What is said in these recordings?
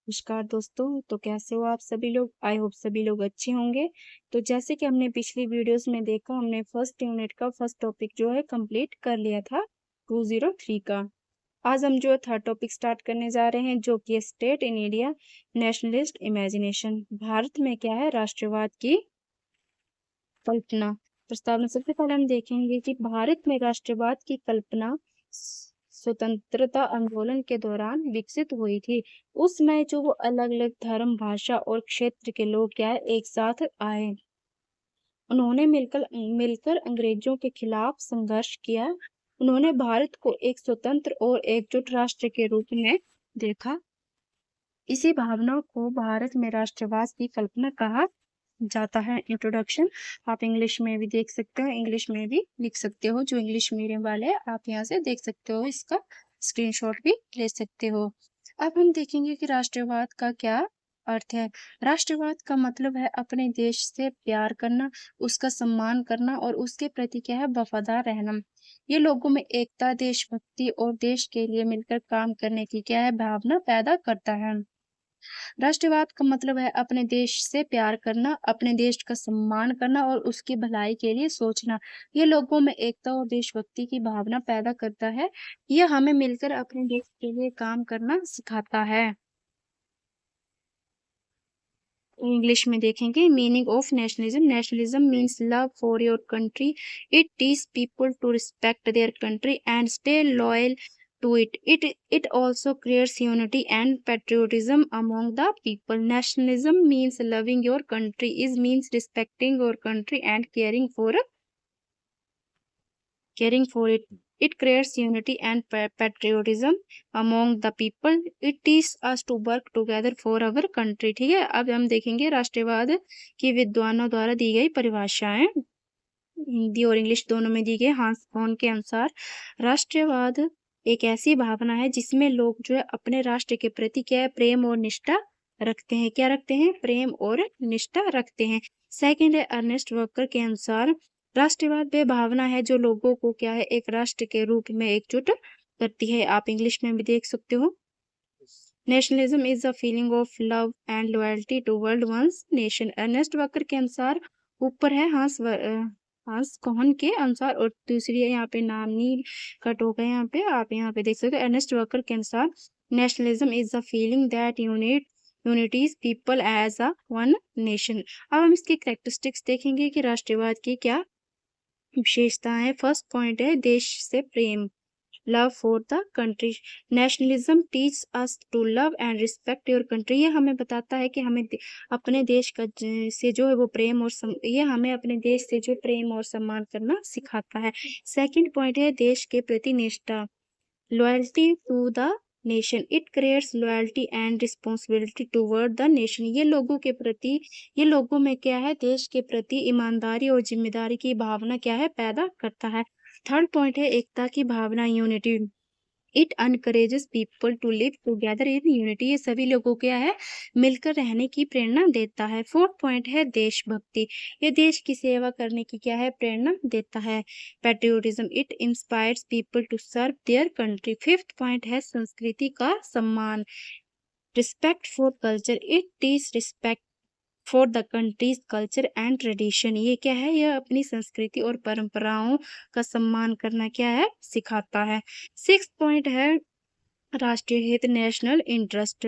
नमस्कार दोस्तों। तो कैसे हो आप सभी लोग? आई होप सभी लोग अच्छे होंगे। तो जैसे कि हमने पिछली वीडियोस में देखा, हमने फर्स्ट यूनिट का फर्स्ट टॉपिक जो है कंप्लीट कर लिया था 203 का। आज हम जो है थर्ड टॉपिक स्टार्ट करने जा रहे हैं, जो कि state in India nationalist imagination. Bharat में क्या है? राष्ट्रवाद की कल्पना। प्रस्तावना। सबसे पहले हम देखेंगे कि भारत में राष्ट्रवाद की कल्पना स्वतंत्रता आंदोलन के दौरान विकसित हुई थी। उस समय जो वो अलग अलग धर्म, भाषा और क्षेत्र के लोग क्या है एक साथ आए। उन्होंने मिलकर मिलकर अंग्रेजों के खिलाफ संघर्ष किया। उन्होंने भारत को एक स्वतंत्र और एकजुट राष्ट्र के रूप में देखा। इसी भावना को भारत में राष्ट्रवाद की कल्पना कहा जाता है। इंट्रोडक्शन आप इंग्लिश में भी देख सकते हो, इंग्लिश में भी लिख सकते हो। जो इंग्लिश मीडियम वाले हैं आप यहाँ से देख सकते हो, इसका स्क्रीनशॉट भी ले सकते हो। अब हम देखेंगे कि राष्ट्रवाद का क्या अर्थ है। राष्ट्रवाद का मतलब है अपने देश से प्यार करना, उसका सम्मान करना और उसके प्रति क्या है वफादार रहना। ये लोगों में एकता, देशभक्ति और देश के लिए मिलकर काम करने की क्या है भावना पैदा करता है। राष्ट्रवाद का मतलब है अपने देश से प्यार करना, अपने देश का सम्मान करना और उसकी भलाई के लिए सोचना। ये लोगों में एकता और देशभक्ति की भावना पैदा करता है। यह हमें मिलकर अपने देश के लिए काम करना सिखाता है। इंग्लिश में देखेंगे meaning of nationalism. Nationalism means love for your country. It teach people to respect their country and stay loyal to it. It also creates unity and patriotism among the people. Nationalism means loving your country. It means respecting your country and caring for it. It creates unity and patriotism among the people. It teaches us to work together for our country. ठीक है, अब हम देखेंगे राष्ट्रवाद की विद्वानों द्वारा दी गई परिभाषाएं। हिंदी और इंग्लिश दोनों में दी गई। हांस कॉन के अनुसार राष्ट्रवाद एक ऐसी भावना है जिसमें लोग जो है अपने राष्ट्र के प्रति क्या है प्रेम और निष्ठा रखते हैं। क्या रखते हैं? प्रेम और निष्ठा रखते हैं। सेकंड है अर्नेस्ट वॉकर के अनुसार राष्ट्रवाद वे भावना है जो लोगों को क्या है एक राष्ट्र के रूप में एकजुट करती है। आप इंग्लिश में भी देख सकते हो। Nationalism is a feeling of love and loyalty toward one's nation. Ernest Walker के अनुसार ऊपर है हांस कोहन के अनुसार और दूसरी है यहाँ पे नाम नहीं कट हो गए यहाँ पे, आप यहाँ पे देख सकते हो। अर्नेस्ट वॉकर के अनुसार nationalism is a feeling that unities people as a one nation. अब हम इसकी कैरेक्टरिस्टिक्स देखेंगे कि राष्ट्रवाद की क्या विशेषताएं है। फर्स्ट पॉइंट है देश से प्रेम, love for the country. Nationalism teach us to love and respect your country. ये हमें बताता है कि हमें अपने देश का से जो है वो प्रेम और ये हमें अपने देश से जो प्रेम और सम्मान करना सिखाता है। सेकंड पॉइंट है देश के प्रति निष्ठा, loyalty to the nation. It creates loyalty and responsibility toward the nation. ये लोगों के प्रति, ये लोगों में क्या है देश के प्रति ईमानदारी और जिम्मेदारी की भावना क्या है पैदा करता है। थर्ड पॉइंट है एकता की भावना, unity. It encourages people to live together in unity. ये सभी लोगों को क्या है मिलकर रहने की प्रेरणा देता है। फोर्थ पॉइंट है देशभक्ति। ये देश की सेवा करने की क्या है प्रेरणा देता है। Patriotism, it inspires people to serve their country. Fifth point है संस्कृति का सम्मान, respect for culture. It teach respect for the country's culture and tradition. ये क्या है? यह अपनी संस्कृति और परंपराओं का सम्मान करना क्या है सिखाता है। सिक्स पॉइंट है राष्ट्रीय हित, national interest.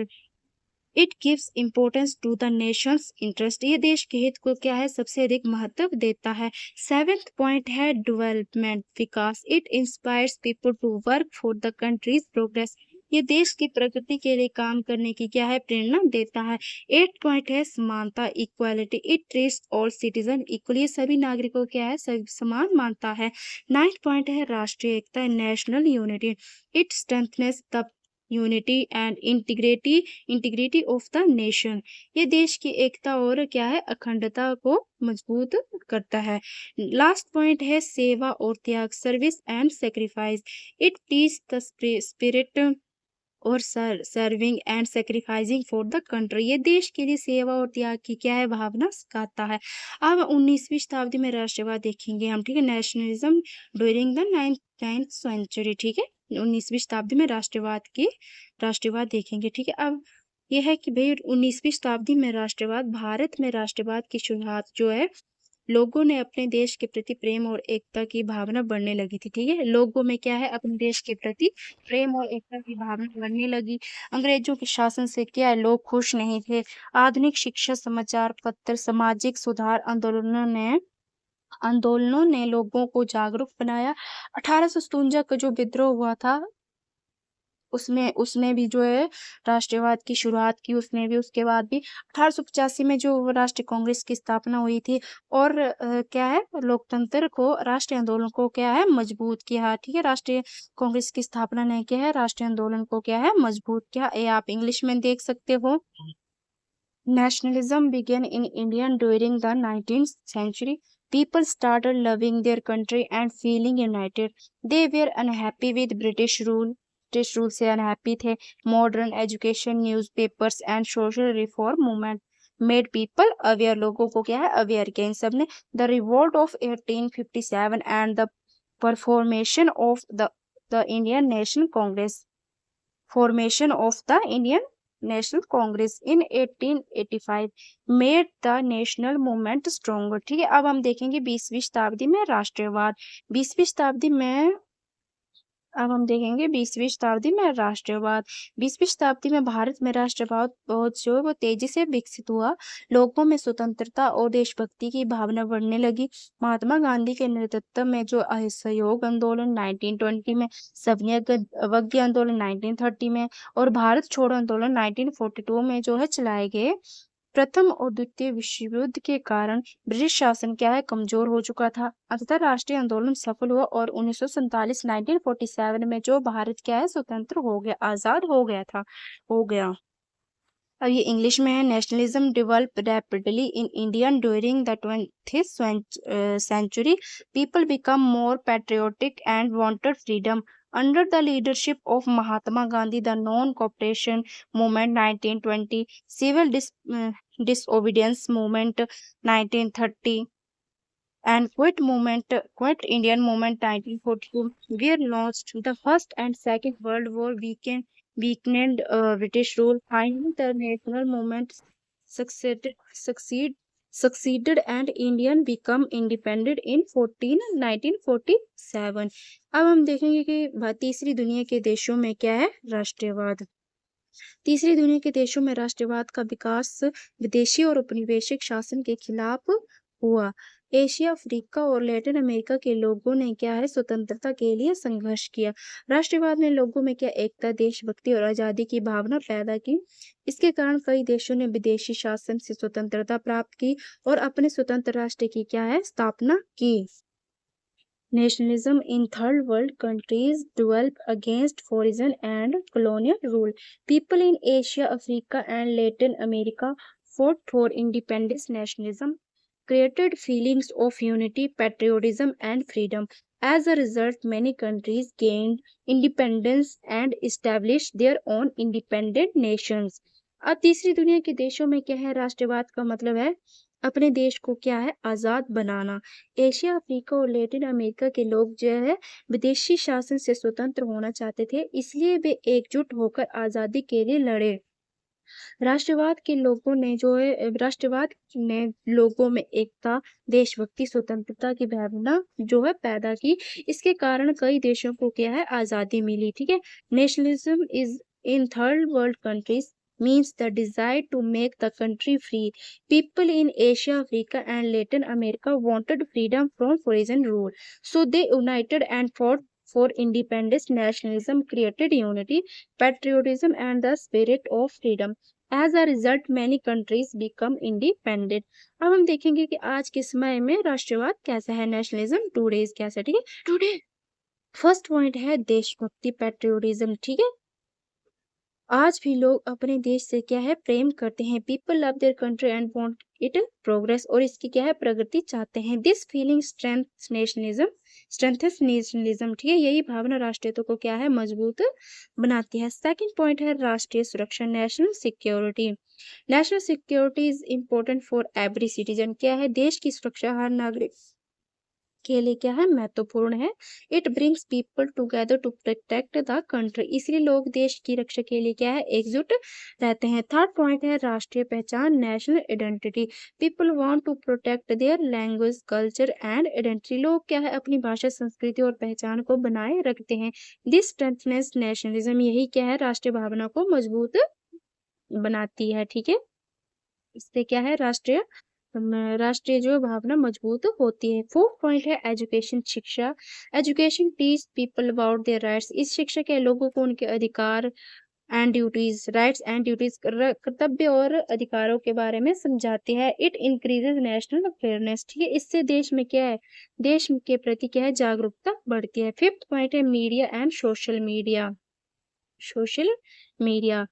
It gives importance to the nation's interest. ये देश के हित को क्या है सबसे अधिक महत्व देता है। सेवेंथ पॉइंट है डेवलपमेंट, विकास। It inspires people to work for the country's progress. ये देश की प्रगति के लिए काम करने की क्या है प्रेरणा देता है। एट पॉइंट है समानता, equality. It treats all citizen equally. सभी नागरिकों क्या है सभी समान मानता है। नाइन्थ पॉइंट है राष्ट्रीय एकता, national unity. It strengthens the unity and integrity of the nation. ये देश की एकता और क्या है अखंडता को मजबूत करता है। लास्ट पॉइंट है सेवा और त्याग, service and sacrifice. It teach the spirit और serving and sacrificing for the country. ये देश के लिए सेवा और त्याग की क्या है भावना सिखाता है। अब 19वीं शताब्दी में राष्ट्रवाद देखेंगे हम, ठीक है। Nationalism during the ninth century, ठीक है। 19वीं शताब्दी में राष्ट्रवाद देखेंगे, ठीक है। अब ये है कि भाई 19वीं शताब्दी में राष्ट्रवाद, भारत में राष्ट्रवाद की शुरुआत जो है लोगों ने अपने देश के प्रति प्रेम और एकता की भावना बढ़ने लगी थी। ठीक है, लोगों में क्या है, अपने देश के प्रति प्रेम और एकता की भावना बढ़ने लगी। अंग्रेजों के शासन से क्या है, लोग खुश नहीं थे। आधुनिक शिक्षा, समाचार पत्र, सामाजिक सुधार आंदोलनों ने लोगों को जागरूक बनाया। 1857 का जो विद्रोह हुआ था उसमें उसने भी जो है राष्ट्रवाद की शुरुआत की। उसने भी उसके बाद भी 1885 में जो राष्ट्रीय कांग्रेस की स्थापना हुई थी और क्या है, लोकतंत्र को, राष्ट्रीय आंदोलन को क्या है, मजबूत किया। ठीक है, राष्ट्रीय कांग्रेस की स्थापना ने क्या है, राष्ट्रीय आंदोलन को क्या है, मजबूत किया। ये आप इंग्लिश में देख सकते हो। Nationalism began in India during the 19th century. People started loving their country and feeling united. They were unhappy with British rule. British rule से unhappy थे. Modern education, newspapers and social reform movement made people aware. लोगों को क्या है, aware किया इन सब ने. The revolt of 1857 and the formation of the Indian National Congress. Formation of the Indian National Congress in 1885 made the national movement stronger. ठीक है, अब हम देखेंगे 20वीं शताब्दी में राष्ट्रवाद। 20वीं शताब्दी में अब हम देखेंगे 20वीं शताब्दी में राष्ट्रवाद। 20वीं शताब्दी में भारत में राष्ट्रवाद बहुत जो है वो तेजी से विकसित हुआ। लोगों में स्वतंत्रता और देशभक्ति की भावना बढ़ने लगी। महात्मा गांधी के नेतृत्व में जो असहयोग आंदोलन 1920 में, सविनय अवज्ञा आंदोलन 1930 में और भारत छोड़ो आंदोलन 1942 में जो है चलाए गए। प्रथम और द्वितीय विश्व युद्ध के कारण ब्रिटिश शासन क्या है, कमजोर हो चुका था। अंततः राष्ट्रीय आंदोलन सफल हुआ और 1947 में जो भारत क्या है, स्वतंत्र हो गया, आजाद हो गया। अब ये इंग्लिश में है। Nationalism develop rapidly in India during the 20th century. People become more patriotic and wanted freedom. Under the leadership of Mahatma Gandhi, the non-cooperation movement 1920, civil disobedience movement 1930, and Quit Indian movement 1942 were launched. The First and Second World War weakened British rule. Finally, the national movement succeeded, and Indian become independent in 1947. अब हम देखेंगे कि तीसरी दुनिया के देशों में क्या है, राष्ट्रवाद। तीसरी दुनिया के देशों में राष्ट्रवाद का विकास विदेशी और उपनिवेशिक शासन के खिलाफ हुआ। एशिया, अफ्रीका और लैटिन अमेरिका के लोगों ने क्या है, स्वतंत्रता के लिए संघर्ष किया। राष्ट्रवाद ने लोगों में क्या एकता, देशभक्ति और आजादी की भावना पैदा की। इसके कारण कई देशों ने विदेशी शासन से स्वतंत्रता प्राप्त की और अपने स्वतंत्र राष्ट्र की क्या है, स्थापना की। Nationalism in third world countries developed against foreign and colonial rule. People in Asia, Africa, and Latin America fought for independence. Nationalism created feelings of unity, patriotism, and freedom. As a result, many countries gained independence and established their own independent nations. अब तीसरी दुनिया के देशों में क्या है, राष्ट्रवाद का मतलब है अपने देश को क्या है, आजाद बनाना। एशिया, अफ्रीका और लैटिन अमेरिका के लोग जो है विदेशी शासन से स्वतंत्र होना चाहते थे, इसलिए वे एकजुट होकर आजादी के लिए लड़े। राष्ट्रवाद ने लोगों में एकता, देशभक्ति, स्वतंत्रता की भावना जो है पैदा की। इसके कारण कई देशों को क्या है, आजादी मिली। ठीक है, nationalism is in third world countries means the desire to make the country free. People in Asia, Africa, and Latin America wanted freedom from foreign rule. So they united and fought for independence. Nationalism created unity, patriotism, and the spirit of freedom. As a result, many countries become independent. अब हम देखेंगे कि आज के समय में राष्ट्रवाद कैसा है, नेशनलिज्म टुडेज कैसा। ठीक है, टुडे फर्स्ट पॉइंट है देशभक्ति, पैट्रियोटिज्म। ठीक है, आज भी लोग अपने देश से क्या है, प्रेम करते हैं। People love there country and want it progress, और इसकी क्या है, प्रगति चाहते हैं। This feeling strengths nationalism. ठीक है, यही भावना राष्ट्रीयता को क्या है, मजबूत बनाती है। सेकंड पॉइंट है राष्ट्रीय सुरक्षा, national security. National security is important for every citizen. क्या है, देश की सुरक्षा हर नागरिक के लिए क्या है, महत्वपूर्ण है। It brings people together to protect the country, इसलिए लोग देश की रक्षा के लिए क्या है, एकजुट रहते हैं। थर्ड पॉइंट है राष्ट्रीय पहचान, national identity. People want to protect their language, culture and identity, लोग क्या है, अपनी भाषा, संस्कृति और पहचान को बनाए रखते हैं। दिस स्ट्रेंथनेस नेशनलिज्म, यही क्या है, राष्ट्रीय भावना को मजबूत बनाती है। ठीक है, इससे क्या है, राष्ट्रीय जो भावना मजबूत होती है। फोर्थ पॉइंट है एजुकेशन, शिक्षा। Education teach people about their rights, इस शिक्षा के लोगों को उनके अधिकार and duties, rights and duties, कर्तव्य और अधिकारों के बारे में समझाती है। इट इंक्रीजेज नेशनल अवेयरनेस, ठीक है, इससे देश में क्या है, देश के प्रति क्या है, जागरूकता बढ़ती है। फिफ्थ पॉइंट है media and social media. Social media,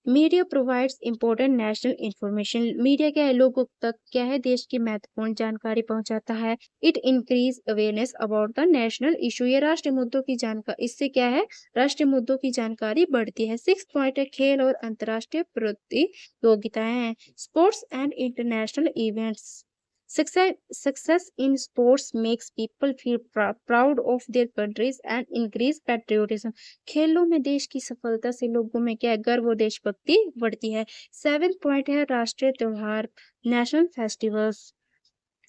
media provides important national information, media क्या है, लोगों तक क्या है, देश की महत्वपूर्ण जानकारी पहुंचाता है। It increase awareness about the national issue, ये राष्ट्रीय मुद्दों की जानकारी, इससे क्या है, राष्ट्रीय मुद्दों की जानकारी बढ़ती है। सिक्स पॉइंट है खेल और अंतर्राष्ट्रीय प्रतियोगिताएं, sports and international events. Success in sports makes people feel proud of their countries and increase patriotism. खेलों में देश की सफलता से लोगों में क्या है, गर्व और देशभक्ति बढ़ती है। सेवेंथ पॉइंट है राष्ट्रीय त्योहार, national festivals.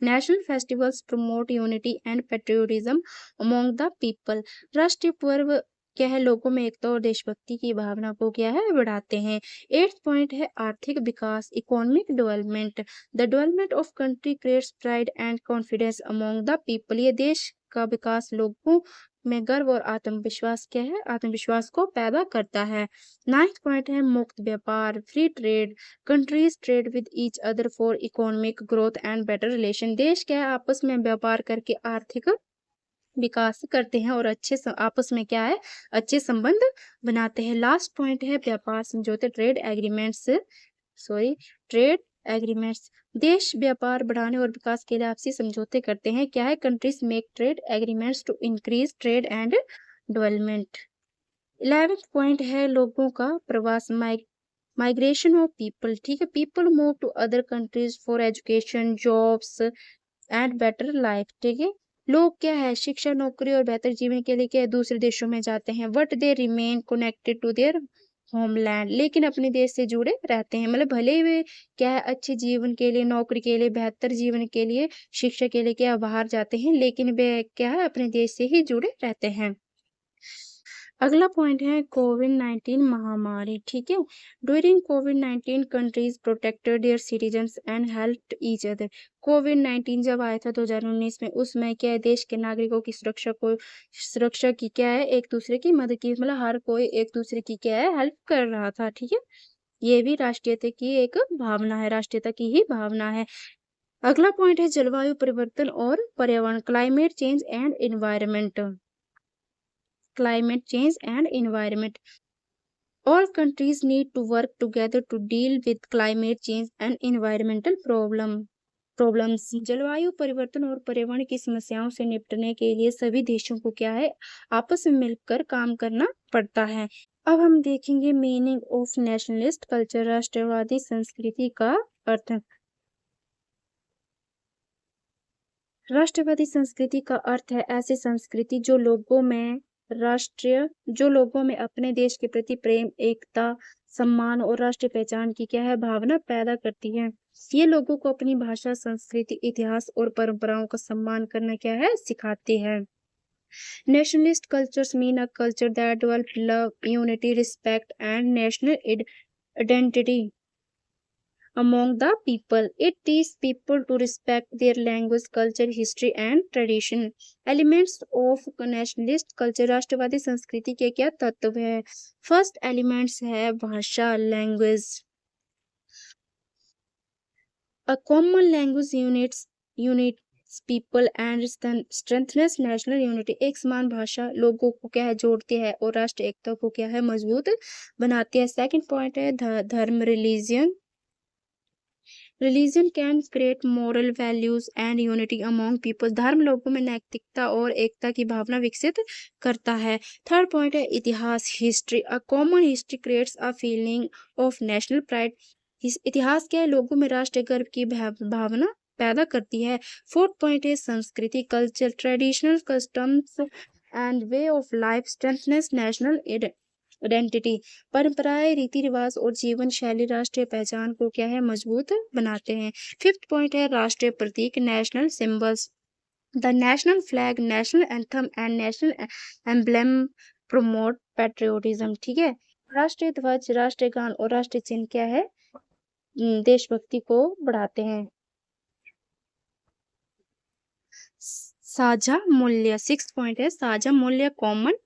National festivals promote unity and patriotism among the people, राष्ट्रीय पर्व क्या है, लोगों में एकता और देशभक्ति की भावना को क्या है, बढ़ाते हैं। एट्थ पॉइंट है आर्थिक विकास, economic development. The development of country creates pride and confidence among the people, ये देश का विकास लोगों में गर्व और आत्मविश्वास क्या है, आत्मविश्वास को पैदा करता है। नाइन्थ पॉइंट है मुक्त व्यापार, free trade. Countries trade with each other for economic growth and better relation, देश क्या है, आपस में व्यापार करके आर्थिक विकास करते हैं और आपस में क्या है, अच्छे संबंध बनाते हैं। लास्ट पॉइंट है व्यापार समझौते, ट्रेड एग्रीमेंट्स, देश व्यापार बढ़ाने और विकास के लिए आपसी समझौते करते हैं। क्या है, countries make trade agreements to increase trade and development. 11th point है लोगों का प्रवास, माइग्रेशन ऑफ पीपल, ठीक है, people move to other countries for education, jobs and better life, ठीक है, लोग क्या है, शिक्षा, नौकरी और बेहतर जीवन के लिए क्या है, दूसरे देशों में जाते हैं। But they remain connected to their homeland, लेकिन अपने देश से जुड़े रहते हैं, मतलब भले ही वे क्या है, अच्छे जीवन के लिए, नौकरी के लिए, बेहतर जीवन के लिए, शिक्षा के लिए क्या बाहर जाते हैं, लेकिन वे क्या है, अपने देश से ही जुड़े रहते हैं। अगला पॉइंट है कोविड-19 महामारी, ठीक है, ड्यूरिंग कोविड-19 countries protected their citizens and helped each other. कोविड-19 जब आया था 2019 में, उसमें क्या है, देश के नागरिकों की सुरक्षा की क्या है, एक दूसरे की मदद की, मतलब हर कोई एक दूसरे की क्या है, हेल्प कर रहा था। ठीक है, ये भी राष्ट्रीयता की एक भावना है, राष्ट्रीयता की ही भावना है। अगला पॉइंट है जलवायु परिवर्तन और पर्यावरण, climate change and environment. Climate change and environment. All countries need to work together to deal with climate change and environmental problems. जलवायु परिवर्तन और पर्यावरण की समस्याओं से निपटने के लिए सभी देशों को क्या है, आपस में मिलकर काम करना पड़ता है। अब हम देखेंगे मीनिंग ऑफ नेशनलिस्ट कल्चर, राष्ट्रवादी संस्कृति का अर्थ। राष्ट्रवादी संस्कृति का अर्थ है ऐसी संस्कृति जो लोगों में अपने देश के प्रति प्रेम, एकता, सम्मान और राष्ट्रीय पहचान की क्या है, भावना पैदा करती है। ये लोगों को अपनी भाषा, संस्कृति, इतिहास और परंपराओं का सम्मान करना क्या है, सिखाती है। Nationalist cultures mean a culture that develop love, unity, respect and national identity among the people. It teaches people to respect their language, culture, history and tradition. Elements of nationalist culture, राष्ट्रवादी संस्कृति के क्या तत्व है। First elements है भाषा, language. A common language unites people and strengthens national unity. एक समान भाषा लोगों को क्या है, जोड़ती है और राष्ट्रीय एकता को क्या है, मजबूत बनाती है। सेकंड पॉइंट है धर्म, religion can create moral values and unity among people, धर्म लोगों में नैतिकता और एकता की भावना विकसित करता है। थर्ड पॉइंट है इतिहास, history. A common history creates a feeling of national pride, इतिहास क्या है, लोगों में राष्ट्रीय गर्व की भावना पैदा करती है। फोर्थ पॉइंट है संस्कृति, culture, traditional customs and way of life strengthens national identity. परंपराएं, रीति रिवाज और जीवन शैली राष्ट्रीय पहचान को क्या है, मजबूत बनाते हैं। फिफ्थ पॉइंट है राष्ट्रीय प्रतीक, national symbols. The national flag, national anthem and national emblem promote patriotism. ठीक है, राष्ट्रीय ध्वज, राष्ट्रीय गान और राष्ट्रीय चिन्ह क्या है, देशभक्ति को बढ़ाते हैं। साझा मूल्य, सिक्स पॉइंट है साझा मूल्य, common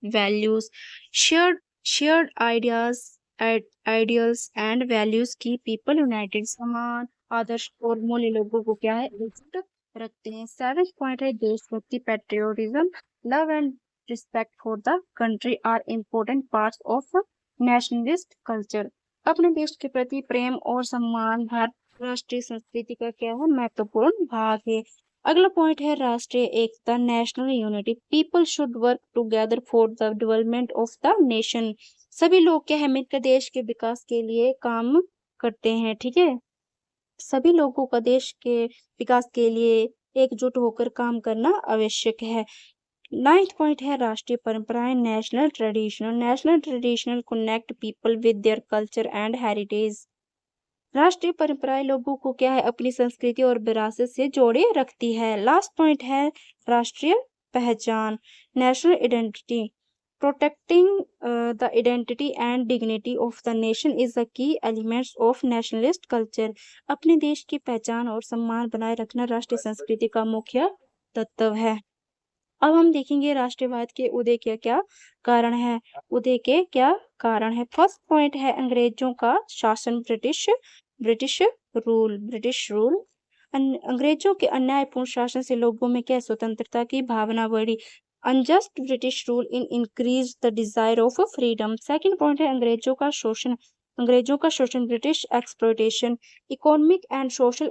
values. Shared ideals and values की पीपल यूनाइटेड। समान आदर्श और मूल्य लोगों को क्या है, एकजुट रखते हैं। सेवेंथ पॉइंट है देशभक्ति, patriotism. Love and respect for the country are important parts of nationalist culture. अपने देश के प्रति प्रेम और सम्मान भारतीय राष्ट्रीय संस्कृति का क्या है, महत्वपूर्ण भाग है। अगला पॉइंट है राष्ट्रीय एकता, national unity. People should work together for the development of the nation. सभी लोग क्या है, मिलकर देश के विकास के लिए काम करते हैं। ठीक है, सभी लोगों का देश के विकास के लिए एकजुट होकर काम करना आवश्यक है। नाइन्थ पॉइंट है राष्ट्रीय परंपराएं, national traditional. National traditional connect people with their culture and heritage. राष्ट्रीय परंपराएं लोगों को क्या है, अपनी संस्कृति और विरासत से जोड़े रखती है। लास्ट पॉइंट है राष्ट्रीय पहचान, national identity. Protecting the identity and dignity of the nation is the key elements of nationalist culture. अपने देश की पहचान और सम्मान बनाए रखना राष्ट्रीय संस्कृति का मुख्य तत्व है। अब हम देखेंगे राष्ट्रवाद के उदय के क्या कारण है। उदय के क्या कारण है। फर्स्ट पॉइंट है अंग्रेजों का शासन, ब्रिटिश रूल। अंग्रेजों के अन्यायपूर्ण शासन से लोगों में क्या स्वतंत्रता की भावना बढ़ी। Unjust British rule increase the desire of freedom. Second point है अंग्रेजों का शोषण, British exploitation. Economic and social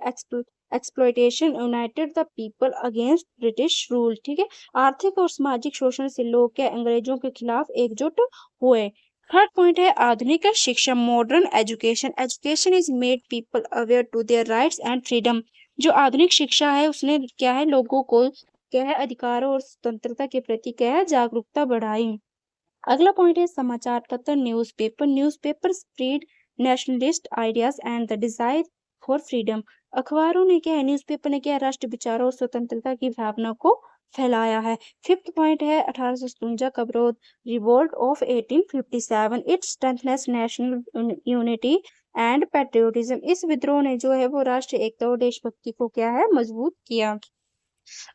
exploitation United the people against British rule. ठीक है, आर्थिक और सामाजिक शोषण से लोग क्या अंग्रेजों के खिलाफ एकजुट हुए। थर्ड पॉइंट है आधुनिक शिक्षा, modern education is made people aware to their rights and freedom. जो आधुनिक शिक्षा है उसने क्या है, लोगों को क्या है, अधिकारों और स्वतंत्रता के प्रति क्या है, जागरूकता बढ़ाई। अगला पॉइंट है समाचार पत्र, newspaper spread nationalist ideas and the desire for freedom. अखबारों ने क्या है, न्यूज़पेपर ने क्या है, राष्ट्र विचारों और स्वतंत्रता की भावना को फैलाया है। फिफ्थ पॉइंट है 1857 का विरोध, revolt of 1857। It strengthens national unity and patriotism. इस विद्रोह ने जो है वो राष्ट्रीय एकता और देशभक्ति को क्या है, मजबूत किया।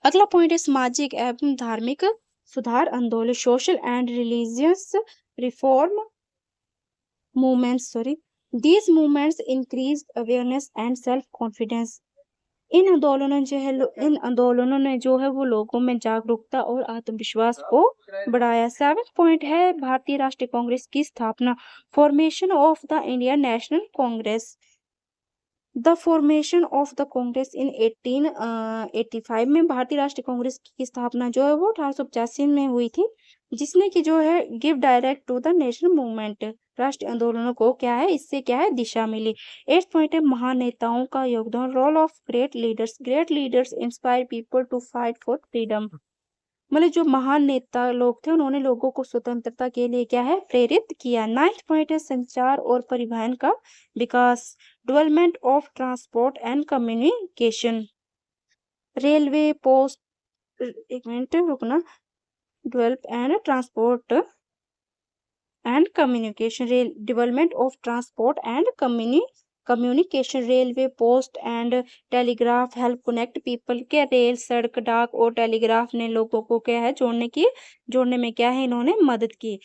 अगला पॉइंट है सामाजिक एवं धार्मिक सुधार आंदोलन, social and religious reform movements. These movements increase awareness and self confidence. इन आंदोलनों ने जो है वो लोगों में जागरूकता और आत्मविश्वास को बढ़ाया। सेवेंथ पॉइंट है भारतीय राष्ट्रीय कांग्रेस की स्थापना, formation of the Indian National Congress. The formation of the Congress in 1885 में भारतीय राष्ट्रीय कांग्रेस की स्थापना जो है वो 1885 में हुई थी, जिसने की जो है give direct to the national movement. राष्ट्रीय आंदोलनों को क्या है, इससे क्या है, दिशा मिली। एट पॉइंट है महान नेताओं का योगदान, role of great leaders inspire people to fight for freedom. मतलब जो महान नेता लोग थे उन्होंने लोगों को स्वतंत्रता के लिए क्या है, प्रेरित किया। नाइन्थ पॉइंट है संचार और परिवहन का विकास, development of transport and communication. Railway, post, एक मिनट रुकना, develop and transport and communication, development of transport and communication. Railway, post and telegraph help connect people के। रेल, सड़क, डाक और टेलीग्राफ ने लोगों को क्या है, जोड़ने में क्या है, इन्होंने मदद की।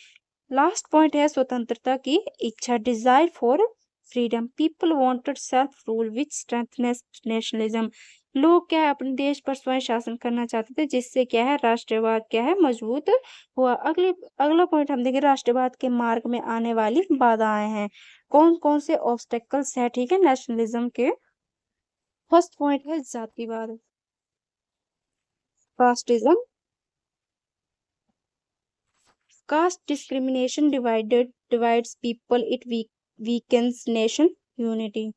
लास्ट पॉइंट है स्वतंत्रता की इच्छा, desire for freedom. People wanted self rule which strengthness nationalism. लोग क्या है, अपने देश पर स्वयं शासन करना चाहते थे, जिससे क्या है, राष्ट्रवाद क्या है, मजबूत हुआ। अगला पॉइंट हम देखेंगे राष्ट्रवाद के मार्ग में आने वाली बाधाएं हैं। कौन कौन से ऑब्स्टेकल्स है, ठीक है, नेशनलिज्म के। फर्स्ट पॉइंट है जातिवाद, casteism. Caste discrimination divides people, it weakens nation unity.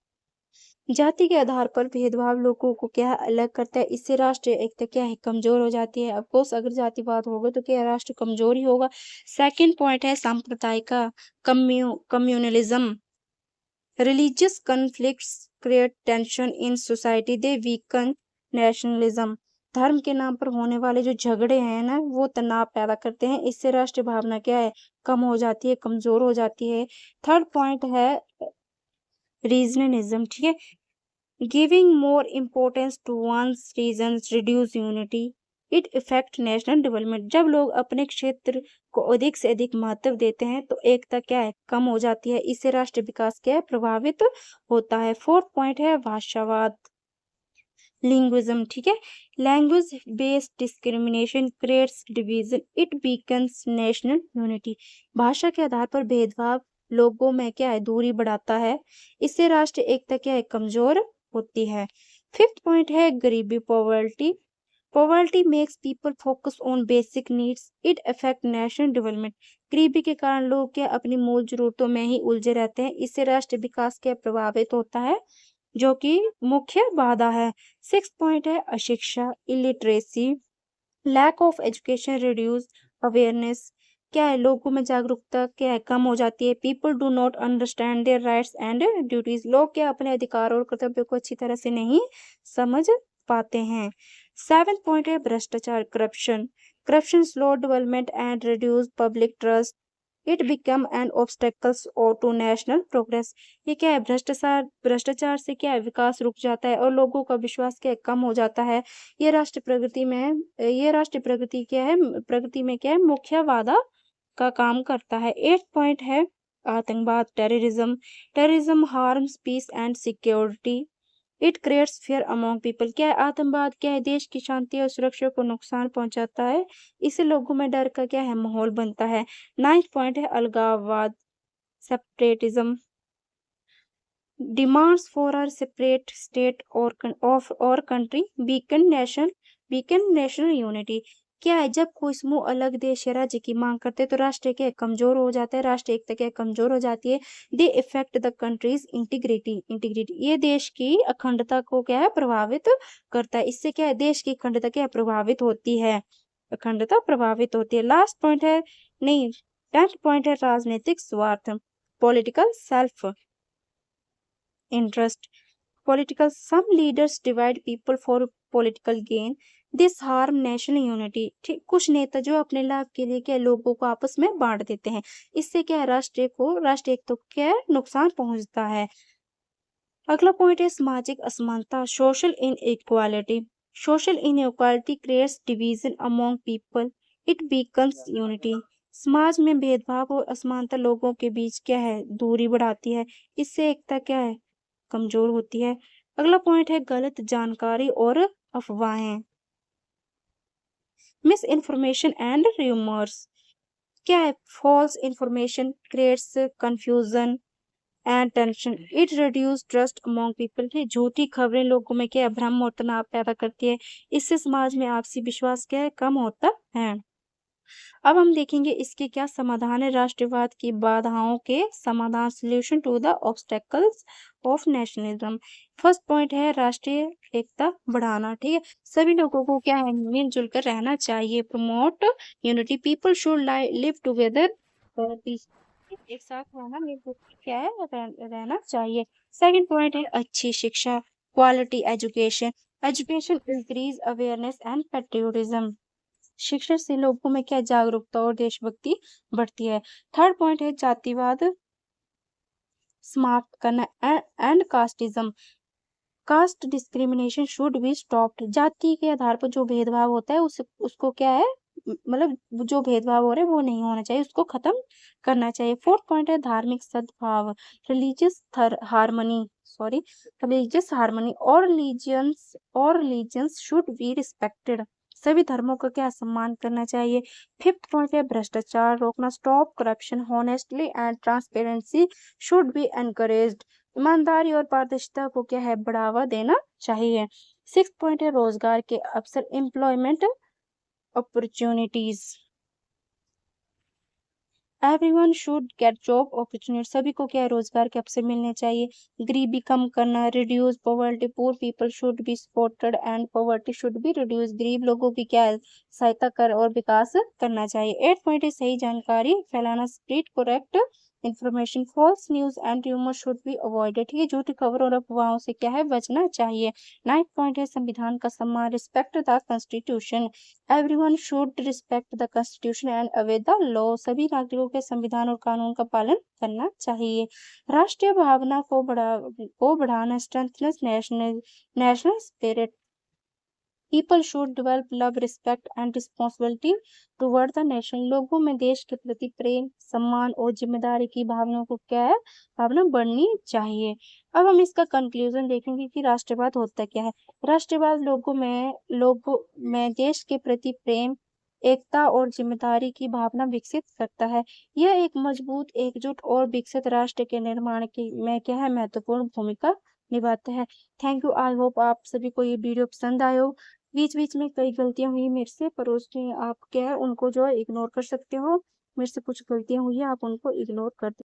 जाति के आधार पर भेदभाव लोगों को क्या है अलग करता है, इससे राष्ट्रीय एकता क्या है कमजोर हो जाती है। ऑफकोर्स अगर जातिवाद होगा तो क्या राष्ट्र कमजोर ही होगा। सेकंड पॉइंट है सांप्रदायिक communalism. Religious conflicts create tension in society, they weaken nationalism. धर्म के नाम पर होने वाले जो झगड़े हैं ना वो तनाव पैदा करते हैं, इससे राष्ट्रीय भावना क्या है कम हो जाती है, कमजोर हो जाती है। थर्ड पॉइंट है रीजनलिज्म, ठीक है, giving more importance to one's regions reduce unity, it effect national development. जब लोग अपने क्षेत्र को अधिक से अधिक महत्व देते हैं तो एकता क्या है कम हो जाती है, इससे राष्ट्रीय विकास क्या है प्रभावित होता है। फोर्थ पॉइंट है भाषावाद, लिंग्विज्म, ठीक है, language based discrimination creates division, it weakens national unity. भाषा के आधार पर भेदभाव लोगों में क्या है दूरी बढ़ाता है, इससे राष्ट्रीय एकता क्या है कमजोर होती है। फिफ्थ पॉइंट है गरीबी, poverty. Poverty makes people focus on basic needs, it affect national development. गरीबी के कारण लोग क्या अपनी मूल जरूरतों में ही उलझे रहते हैं, इससे राष्ट्रीय विकास क्या प्रभावित होता है, जो कि मुख्य बाधा है। सिक्स पॉइंट है अशिक्षा, illiteracy, lack of education reduce awareness. क्या है लोगों में जागरूकता क्या है कम हो जाती है, people do not understand their rights and duties. लोग क्या अपने अधिकार और कर्तव्यों को अच्छी तरह से नहीं समझ पाते हैं। सेवेंथ पॉइंट है भ्रष्टाचार, corruption. Corruption slow development and reduce public trust, it become an obstacles to national progress. ये क्या है भ्रष्टाचार से क्या है विकास रुक जाता है और लोगों का विश्वास क्या है कम हो जाता है। ये राष्ट्रीय प्रगति क्या है प्रगति में क्या है मुख्य बाधा का काम करता है। एट पॉइंट है आतंकवाद, terrorism. Terrorism harms peace and security, it creates fear among people. क्या है आतंकवाद क्या है देश की शांति और सुरक्षा को नुकसान पहुंचाता है, इससे लोगों में डर का क्या है माहौल बनता है। नाइन्थ पॉइंट है अलगाववाद, separatism, demands for a separate state और कंट्री वीकन नेशनल यूनिटी। क्या है जब कोई समूह अलग देश या राज्य की मांग करते हैं तो राष्ट्र क्या कमजोर हो जाता है, राष्ट्रीय एकता क्या कमजोर हो जाती है। दे इफेक्ट द कंट्रीज इंटीग्रिटी, ये देश की अखंडता को क्या है प्रभावित करता है, इससे क्या है देश की अखंडता क्या प्रभावित होती है, अखंडता प्रभावित होती है। लास्ट पॉइंट है नहीं 10th पॉइंट है राजनीतिक स्वार्थ, political self interest, political, some leaders divide people for political gain, this harm national unity। ठीक, कुछ नेता जो अपने लाभ के लिए क्या लोगों को आपस में बांट देते हैं, इससे क्या राष्ट्रीय एकता को क्या नुकसान पहुंचता है। अगला पॉइंट है सामाजिक असमानता, social inequality. Social inequality creates division among people, it weakens unity. समाज में भेदभाव और असमानता लोगों के बीच क्या है दूरी बढ़ाती है, इससे एकता क्या है कमजोर होती है। अगला पॉइंट है गलत जानकारी और अफवाहें, मिस इन्फॉर्मेशन एंड रूमर्स। क्या है false information creates confusion and tension, it reduce trust among people. झूठी खबरें लोगों में क्या भ्रम और तनाव पैदा करती है, इससे समाज में आपसी विश्वास क्या है कम होता है। अब हम देखेंगे इसके क्या समाधान है, राष्ट्रवाद की बाधाओं के समाधान, solution to the obstacles of nationalism. First point है राष्ट्रीय एकता बढ़ाना, ठीक है, सभी लोगों को क्या है मिलजुल कर रहना चाहिए, promote unity, people should live together, एक साथ रहना क्या है रहना चाहिए। सेकंड पॉइंट है अच्छी शिक्षा, quality education, education increase awareness and patriotism. शिक्षा से लोगों में क्या जागरूकता और देशभक्ति बढ़ती है। थर्ड पॉइंट है जातिवाद समाप्त करना and casteism, caste discrimination should be stopped. जाति के आधार पर जो भेदभाव होता है उसको क्या है मतलब जो भेदभाव हो रहा है वो नहीं होना चाहिए, उसको खत्म करना चाहिए। फोर्थ पॉइंट है धार्मिक सद्भाव, रिलीजियस हार्मनी और रिलीजियंस शुड बी रिस्पेक्टेड, सभी धर्मों का क्या सम्मान करना चाहिए। फिफ्थ पॉइंट है भ्रष्टाचार रोकना, stop corruption, honestly and transparency should be encouraged, ईमानदारी और पारदर्शिता को क्या है बढ़ावा देना चाहिए। सिक्स पॉइंट है रोजगार के अवसर, employment opportunities, everyone should get job opportunity, सभी को क्या है, रोजगार के अवसर मिलने चाहिए। गरीबी कम करना, reduce poverty, poor people should be supported and poverty should be reduce, गरीब लोगों की क्या है, सहायता कर और विकास करना चाहिए। 8 पॉइंट है सही जानकारी फैलाना, spread correct information, false news and rumour should be avoided, ठीक है, झूठी खबरों और अफवाहों से क्या है, बचना चाहिए। 9 पॉइंट है संविधान का सम्मान, respect the constitution, everyone should respect the constitution and away the law, सभी नागरिकों के संविधान और कानून का पालन करना चाहिए। राष्ट्रीय भावना को बढ़ाना, strengthness national national spirit, people should develop love, respect and responsibility toward the nation, लोगों में देश के प्रति प्रेम, सम्मान और जिम्मेदारी की भावना को क्या है, भावना बढ़नी चाहिए। अब हम इसका कंक्लूजन देखेंगे कि राष्ट्रवाद होता क्या है। राष्ट्रवाद लोगों में देश के प्रति प्रेम, एकता और जिम्मेदारी की भावना विकसित करता है। यह एक मजबूत, एकजुट और विकसित राष्ट्र के निर्माण की में क्या है, महत्वपूर्ण भूमिका निभाता है। थैंक यू, आई होप आप सभी को ये वीडियो पसंद आए हो। बीच बीच में कई गलतियां हुई मेरे से, पर उसमें आप क्या है, उनको जो है इग्नोर कर सकते हो। मेरे से कुछ गलतियां हुई है, आप उनको इग्नोर कर